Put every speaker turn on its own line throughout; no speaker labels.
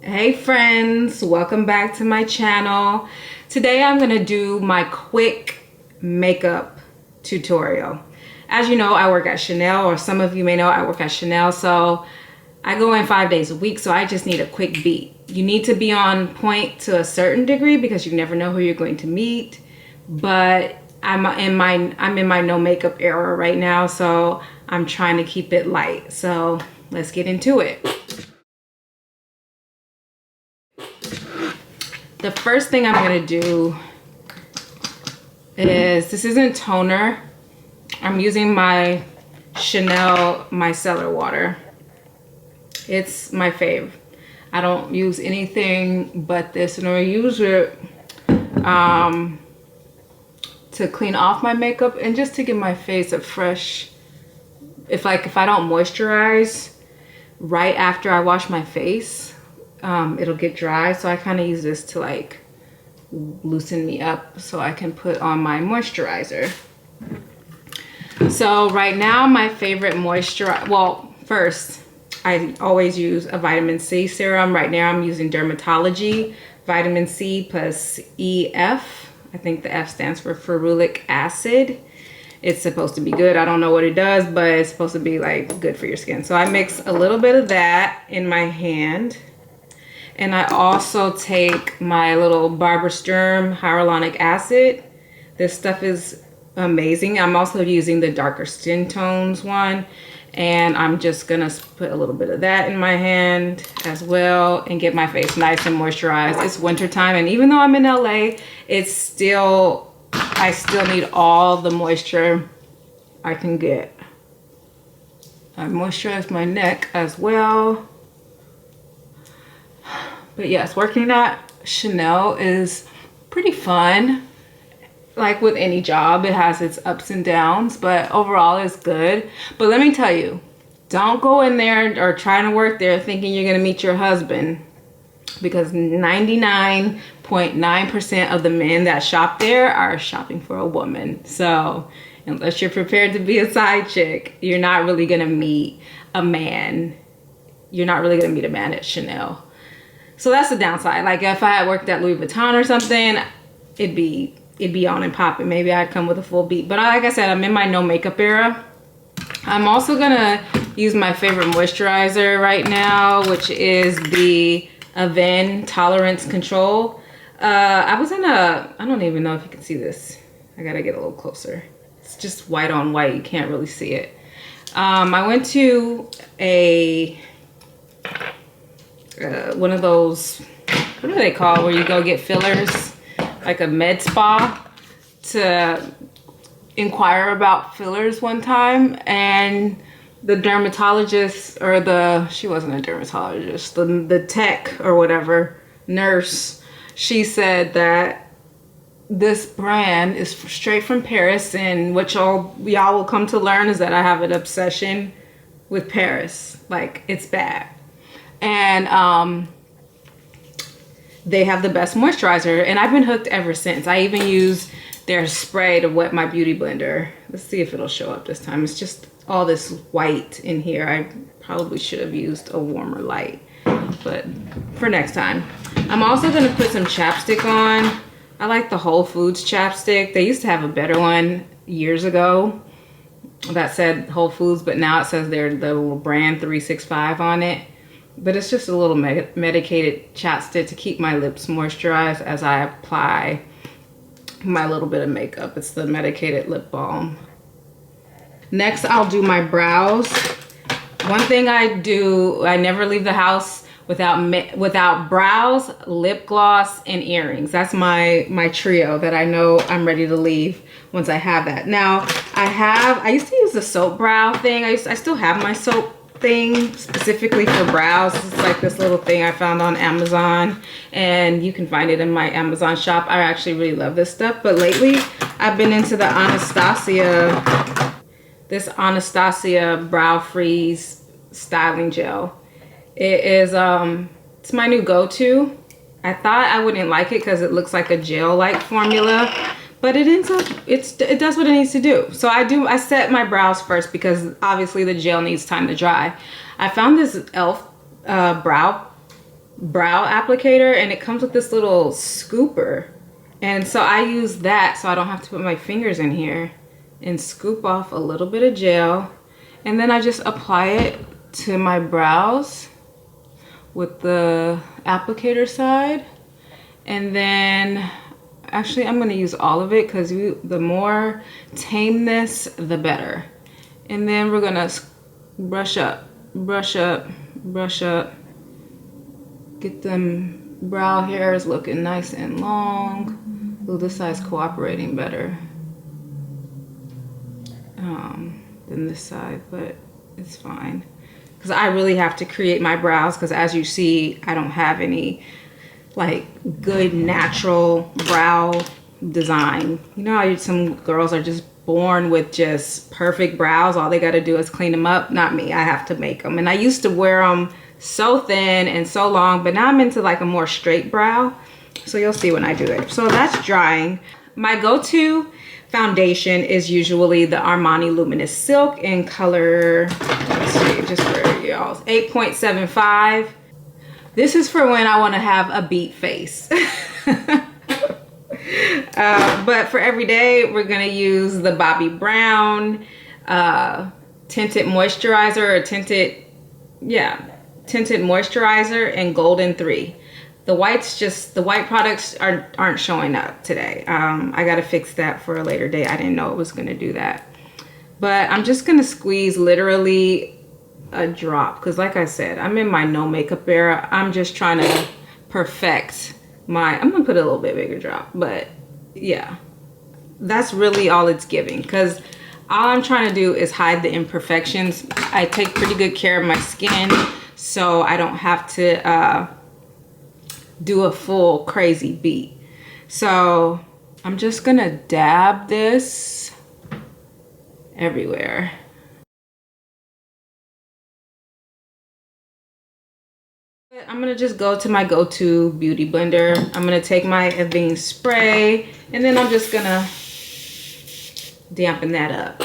Hey friends, welcome back to my channel. Today I'm gonna do my quick makeup tutorial. As you know, I work at Chanel, or some of you may know I work at Chanel, so I go in 5 days a week, so I just need a quick beat. You need to be on point to a certain degree because you never know who you're going to meet, but I'm in my no makeup era right now, so I'm trying to keep it light. So let's get into it. The first thing I'm gonna do is, this isn't toner. I'm using my Chanel micellar water. It's my fave. I don't use anything but this, and I use it to clean off my makeup and just to give my face a fresh, if I don't moisturize right after I wash my face, it'll get dry, so I kind of use this to like loosen me up so I can put on my moisturizer. So right now my favorite moisturizer, well, first I always use a vitamin C serum. Right now I'm using Dermatology vitamin C plus EF. I think the F stands for ferulic acid. It's supposed to be good. I don't know what it does, but it's supposed to be like good for your skin. So I mix a little bit of that in my hand. And I also take my little Barbara Sturm hyaluronic acid. This stuff is amazing. I'm also using the darker skin tones one. And I'm just gonna put a little bit of that in my hand as well and get my face nice and moisturized. It's winter time, and even though I'm in LA, I still need all the moisture I can get. I moisturize my neck as well. But yes, working at Chanel is pretty fun. Like with any job, it has its ups and downs, but overall it's good. But let me tell you, don't go in there or trying to work there thinking you're gonna meet your husband, because 99.9% of the men that shop there are shopping for a woman. So unless you're prepared to be a side chick, you're not really gonna meet a man. You're not really gonna meet a man at Chanel. So that's the downside. Like if I had worked at Louis Vuitton or something, it'd be on and popping. Maybe I'd come with a full beat. But like I said, I'm in my no makeup era. I'm also gonna use my favorite moisturizer right now, which is the Avène Tolerance Control. I don't even know if you can see this. I gotta get a little closer. It's just white on white, you can't really see it. I went to one of those, what do they call, where you go get fillers, like a med spa, to inquire about fillers one time, and the dermatologist, or she wasn't a dermatologist, the tech or whatever, nurse, she said that this brand is straight from Paris, and what y'all will come to learn is that I have an obsession with Paris. Like, it's bad. And they have the best moisturizer, and I've been hooked ever since. I even use their spray to wet my beauty blender. Let's see if it'll show up this time. It's just all this white in here. I probably should have used a warmer light, but for next time. I'm also gonna put some chapstick on. I like the Whole Foods chapstick. They used to have a better one years ago that said Whole Foods, but now it says the little brand 365 on it. But it's just a little medicated chapstick to keep my lips moisturized as I apply my little bit of makeup. It's the medicated lip balm. Next, I'll do my brows. One thing I do, I never leave the house without brows, lip gloss, and earrings. That's my trio that I know I'm ready to leave once I have that. Now, I used to use the soap brow thing. I still have my soap thing specifically for brows. It's like this little thing I found on Amazon, and you can find it in my Amazon shop. I actually really love this stuff, but lately I've been into the Anastasia Brow Freeze Styling Gel. It is it's my new go-to. I thought I wouldn't like it because it looks like a gel-like formula, but it does what it needs to do. So I set my brows first because obviously the gel needs time to dry. I found this e.l.f. brow brow applicator, and it comes with this little scooper. And so I use that so I don't have to put my fingers in here and scoop off a little bit of gel. And then I just apply it to my brows with the applicator side. And then actually I'm gonna use all of it because the more tameness, the better. And then we're gonna brush up, brush up, brush up. Get them brow hairs looking nice and long. Ooh, this side's cooperating better than this side, but it's fine. Because I really have to create my brows because as you see, I don't have any like good natural brow design. You know how some girls are just born with just perfect brows. All they got to do is clean them up. Not me. I have to make them. And I used to wear them so thin and so long, but now I'm into like a more straight brow. So you'll see when I do it. So that's drying. My go-to foundation is usually the Armani Luminous Silk in color, let's see, just for y'all, 8.75. This is for when I want to have a beat face. But for every day, we're gonna use the Bobbi Brown tinted moisturizer, or tinted moisturizer in Golden 3. The white products aren't showing up today. I gotta fix that for a later day. I didn't know it was gonna do that. But I'm just gonna squeeze literally a drop, because like I said, I'm in my no makeup era. I'm just trying to perfect I'm gonna put a little bit bigger drop, but yeah, that's really all it's giving, because all I'm trying to do is hide the imperfections. I take pretty good care of my skin, so I don't have to do a full crazy beat. So I'm just gonna dab this everywhere. I'm gonna just go to my go-to beauty blender. I'm gonna take my Avene spray, and then I'm just gonna dampen that up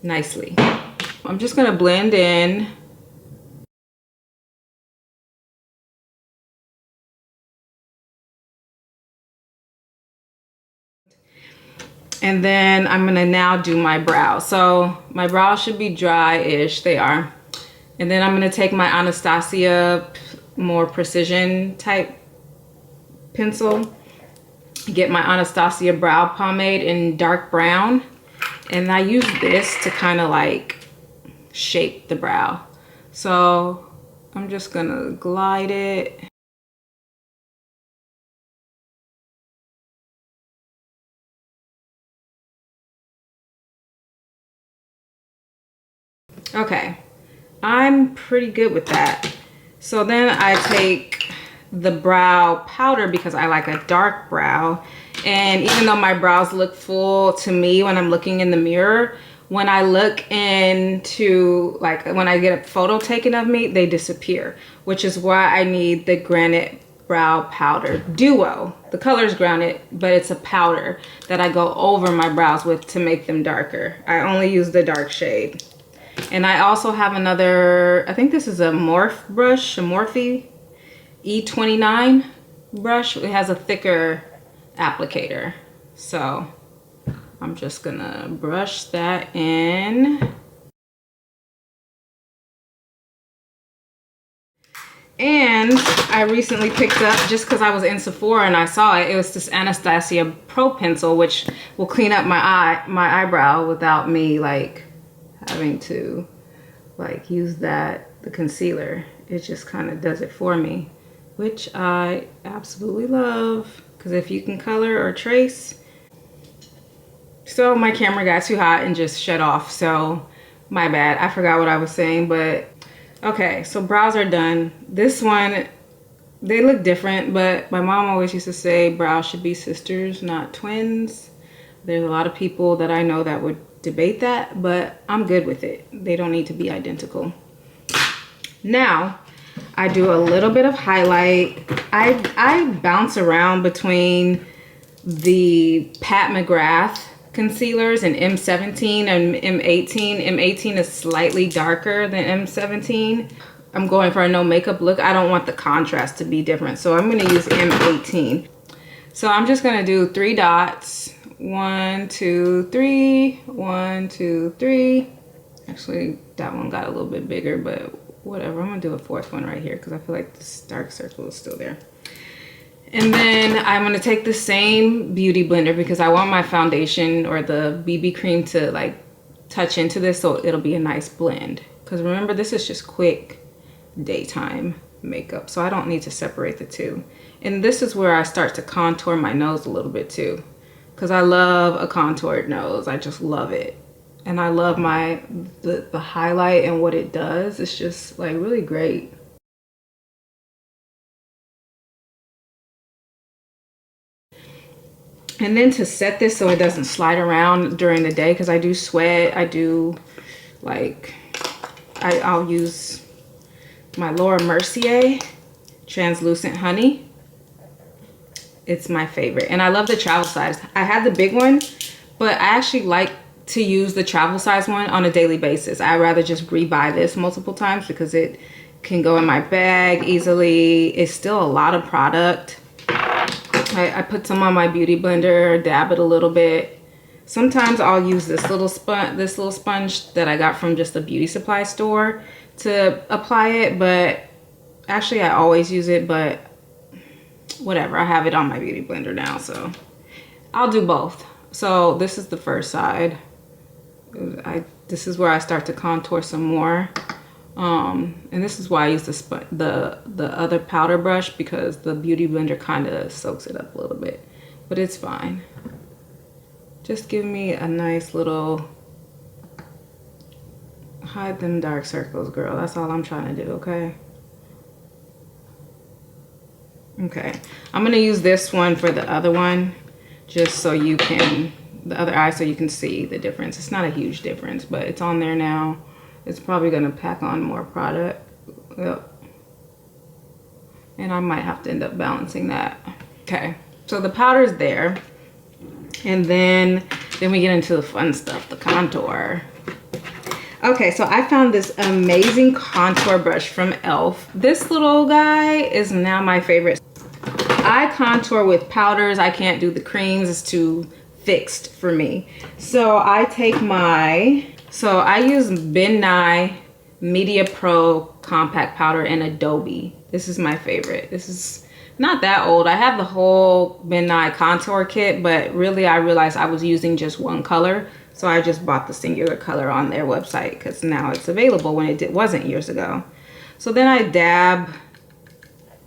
nicely. I'm just gonna blend in. And then I'm gonna now do my brows. So my brows should be dry-ish, they are. And then I'm gonna take my Anastasia more precision type pencil, get my Anastasia brow pomade in dark brown. And I use this to kind of like shape the brow. So I'm just gonna glide it. Okay, I'm pretty good with that. So then I take the brow powder because I like a dark brow. And even though my brows look full to me when I'm looking in the mirror, when I look into, like when I get a photo taken of me, they disappear, which is why I need the Granite Brow Powder Duo. The color's Granite, but it's a powder that I go over my brows with to make them darker. I only use the dark shade. And I also have another, I think this is a Morphe brush, a Morphe E29 brush. It has a thicker applicator. So I'm just gonna brush that in. And I recently picked up, just because I was in Sephora and I saw it, it was this Anastasia Pro Pencil, which will clean up my eyebrow without me like having to like use the concealer. It just kind of does it for me, which I absolutely love, because if you can color or trace. So my camera got too hot and just shut off, so my bad. I forgot what I was saying, but okay, so brows are done. This one, they look different, but my mom always used to say brows should be sisters, not twins. There's a lot of people that I know that would debate that, but I'm good with it. They don't need to be identical. Now I do a little bit of highlight. I bounce around between the Pat McGrath concealers and M17 and M18. M18 is slightly darker than M17. I'm going for a no makeup look, I don't want the contrast to be different. So I'm gonna use M18. So I'm just gonna do 3 dots. 1, 2, 3, 1, 2, 3. Actually, that one got a little bit bigger, but whatever. I'm gonna do a 4th one right here because I feel like this dark circle is still there. And then I'm gonna take the same beauty blender because I want my foundation or the BB cream to like touch into this so it'll be a nice blend. Because remember, this is just quick daytime makeup, so I don't need to separate the two. And this is where I start to contour my nose a little bit too, because I love a contoured nose. I just love it. And I love the highlight and what it does. It's just like really great. And then to set this so it doesn't slide around during the day, because I do sweat, I do like, I'll use my Laura Mercier translucent honey. It's my favorite, and I love the travel size. I had the big one, but I actually like to use the travel size one on a daily basis. I'd rather just rebuy this multiple times because it can go in my bag easily. It's still a lot of product. I put some on my beauty blender, dab it a little bit. Sometimes I'll use this little sponge that I got from just a beauty supply store to apply it, but actually I always use it, but whatever, I have it on my beauty blender now, so I'll do both. So this is the first side. This is where I start to contour some more. And this is why I use the other powder brush, because the beauty blender kind of soaks it up a little bit, but it's fine. Just give me a nice little, hide them dark circles, girl. That's all I'm trying to do, okay? Okay, I'm gonna use this one for the other one, just so you can, the other eye, so you can see the difference. It's not a huge difference, but it's on there now. It's probably gonna pack on more product. Yep. And I might have to end up balancing that. Okay, so the powder's there. And then we get into the fun stuff, the contour. Okay, so I found this amazing contour brush from e.l.f. This little guy is now my favorite. I contour with powders. I can't do the creams. It's too fixed for me. So I take I use Ben Nye Media Pro Compact Powder in Adobe. This is my favorite. This is not that old. I have the whole Ben Nye contour kit, but really I realized I was using just one color. So I just bought the singular color on their website because now it's available when it wasn't years ago. So then I dab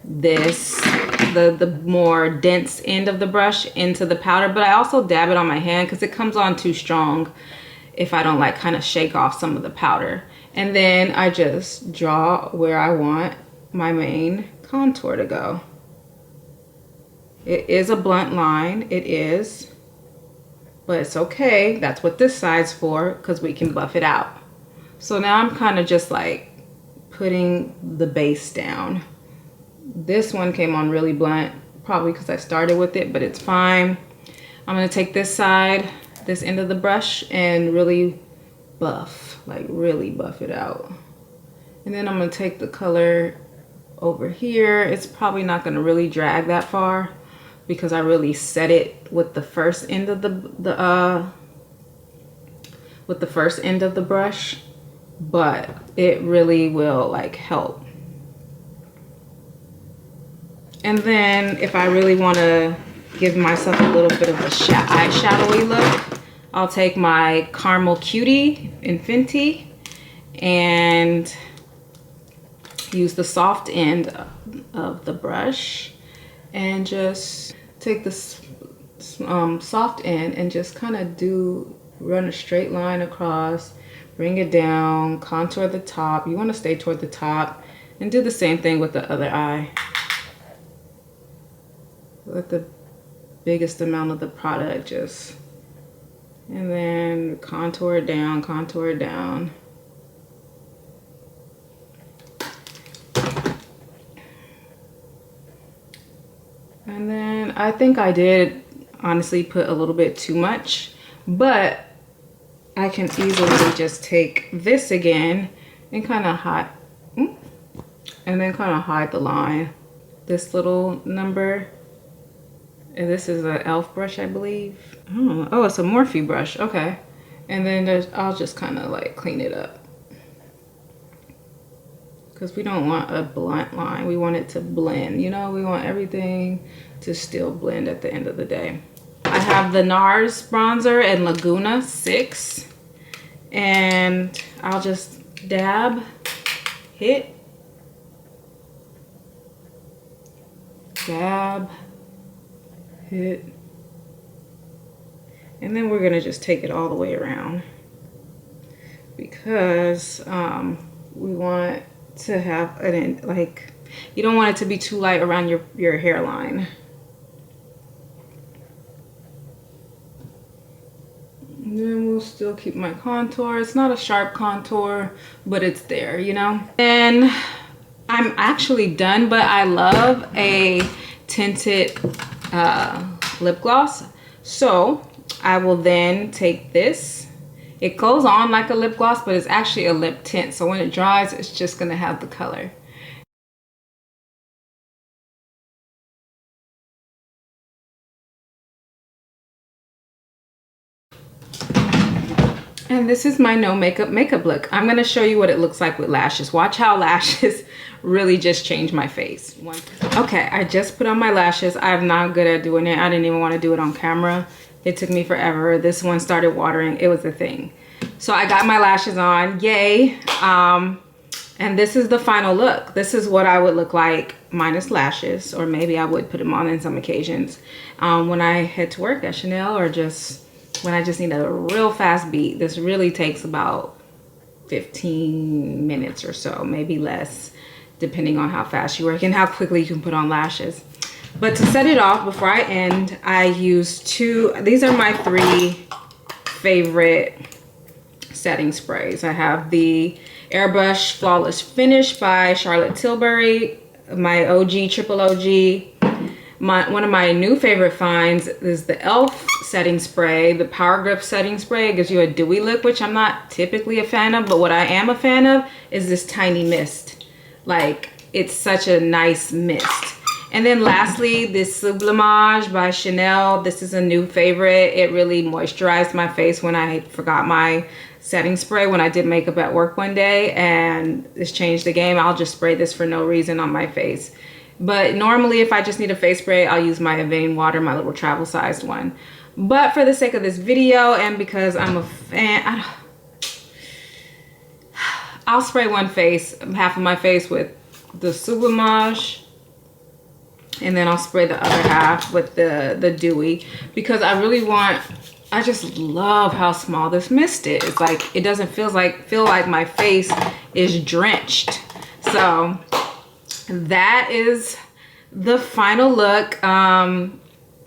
this, the more dense end of the brush into the powder, but I also dab it on my hand because it comes on too strong if I don't like kind of shake off some of the powder. And then I just draw where I want my main contour to go. It is a blunt line, it is, but it's okay. That's what this side's for, because we can buff it out. So now I'm kind of just like putting the base down. This one came on really blunt, probably because I started with it, but it's fine. I'm gonna take this side, this end of the brush, and really buff, like really buff it out. And then I'm gonna take the color over here. It's probably not gonna really drag that far because I really set it with the first end of the brush, but it really will like help. And then if I really want to give myself a little bit of a eyeshadowy look, I'll take my Caramel Cutie in Fenty and use the soft end of the brush and just take this soft end and just kind of run a straight line across, bring it down, contour the top. You want to stay toward the top, and do the same thing with the other eye. Let the biggest amount of the product just, and then contour it down, contour it down. And then I think I did honestly put a little bit too much, but I can easily just take this again and kind of and then kind of hide the line. This little number, and this is an e.l.f. brush, I believe. Oh, it's a Morphe brush. Okay, and then I'll just kind of like clean it up because we don't want a blunt line. We want it to blend. You know, we want everything to still blend at the end of the day. I have the NARS bronzer in Laguna 6, and I'll just dab, hit, dab, hit, and then we're gonna just take it all the way around because we want to have an, like, you don't want it to be too light around your hairline. And then we'll still keep my contour. It's not a sharp contour, but it's there, you know? And I'm actually done, but I love a tinted lip gloss. So I will then take this. It goes on like a lip gloss, but it's actually a lip tint. So when it dries, it's just gonna have the color. And this is my no makeup look. I'm gonna show you what it looks like with lashes. Watch how lashes really just change my face. Okay, I just put on my lashes. I'm not good at doing it. I didn't even want to do it on camera. It took me forever. This one started watering. It was a thing. So I got my lashes on, yay. And this is the final look. This is what I would look like minus lashes, or maybe I would put them on in some occasions when I head to work at Chanel, or just when I just need a real fast beat. This really takes about 15 minutes or so, maybe less, depending on how fast you work and how quickly you can put on lashes. But to set it off, before I end, I use these are my 3 favorite setting sprays. I have the Airbrush Flawless Finish by Charlotte Tilbury, my OG, triple OG. One of my new favorite finds is the e.l.f. setting spray, the Power Grip setting spray. It gives you a dewy look, which I'm not typically a fan of, but what I am a fan of is this tiny mist. Like, it's such a nice mist. And then lastly, this Sublimage by Chanel. This is a new favorite. It really moisturized my face when I forgot my setting spray when I did makeup at work one day, and this changed the game. I'll just spray this for no reason on my face. But normally if I just need a face spray, I'll use my Avane water, my little travel sized one. But for the sake of this video, and because I'm a fan, I'll spray half of my face with the Sublimage, and then I'll spray the other half with the dewy, because I just love how small this mist is. Like, it doesn't feel like my face is drenched. So that is the final look.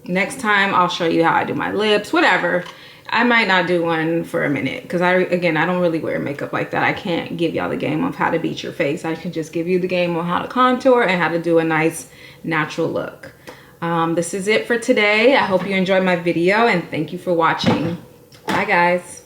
Next time I'll show you how I do my lips, whatever. I might not do one for a minute because I don't really wear makeup like that. I can't give y'all the game of how to beat your face. I can just give you the game on how to contour and how to do a nice natural look. This is it for today. I hope you enjoyed my video, and thank you for watching. Bye guys.